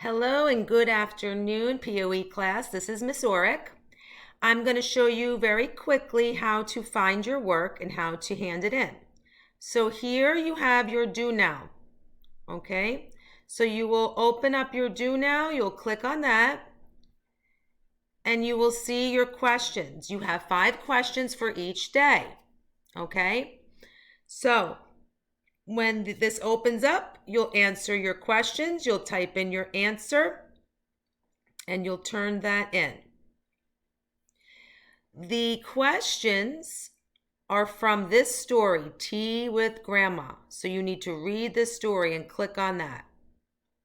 Hello and good afternoon, POE class. This is Miss Orick. I'm going to show you very quickly how to find your work and how to hand it in. So here you have your Do Now, okay? So you will open up your Do Now, you'll click on that, and you will see your questions. You have 5 questions for each day, okay? So when this opens up, you'll answer your questions, you'll type in your answer, and you'll turn that in. The questions are from this story, Tea with Grandma. So you need to read this story and click on that,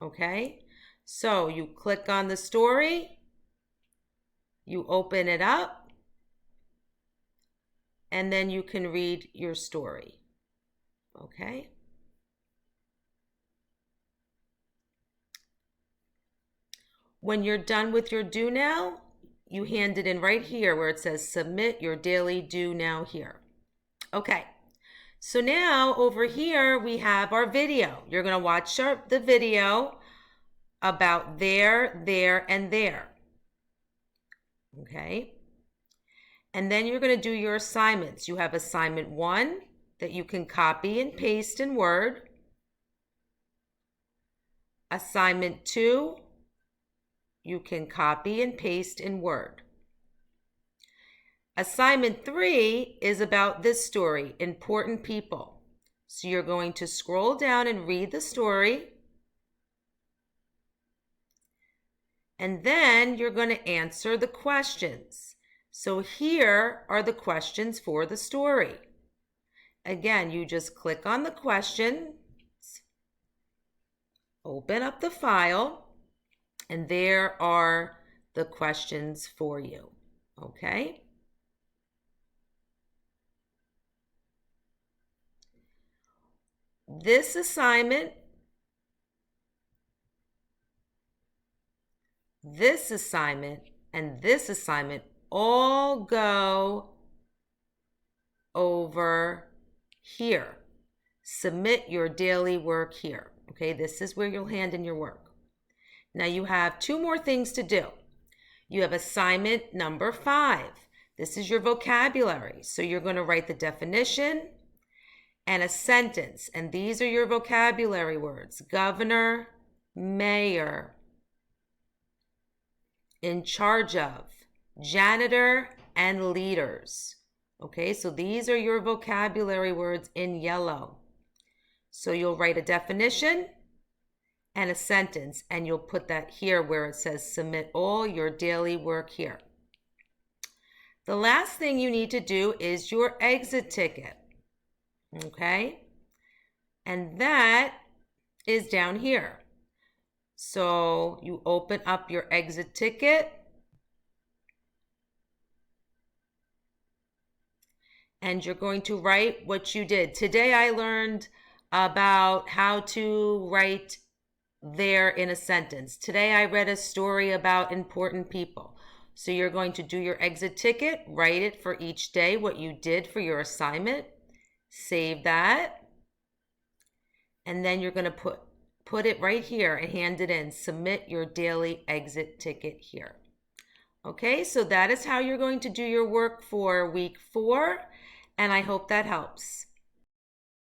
okay? So you click on the story, you open it up, and then you can read your story, okay? When you're done with your Do Now, you hand it in right here where it says Submit Your Daily Do Now here. Okay, so now over here we have our video. You're going to watch the video about there, and there. Okay, and then you're going to do your assignments. You have assignment 1 that you can copy and paste in Word. Assignment 2, you can copy and paste in Word. Assignment 3 is about this story, Important People. So you're going to scroll down and read the story. And then you're going to answer the questions. So here are the questions for the story. Again, you just click on the questions, open up the file, and there are the questions for you, okay? This assignment, and this assignment all go over here. Submit your daily work here, okay? This is where you'll hand in your work. Now you have 2 more things to do. You have assignment number 5. This is your vocabulary. So you're going to write the definition and a sentence. And these are your vocabulary words. Governor, mayor, in charge of, janitor, and leaders. Okay, so these are your vocabulary words in yellow. So you'll write a definition and a sentence, and you'll put that here where it says submit all your daily work here. The last thing you need to do is your exit ticket, okay? And that is down here. So you open up your exit ticket, and you're going to write what you did. Today I learned about how to write there in a sentence. Today I read a story about important people. So you're going to do your exit ticket, write it for each day, what you did for your assignment, save that, and then you're going to put it right here and hand it in. Submit your daily exit ticket here. Okay, so that is how you're going to do your work for week 4, and I hope that helps.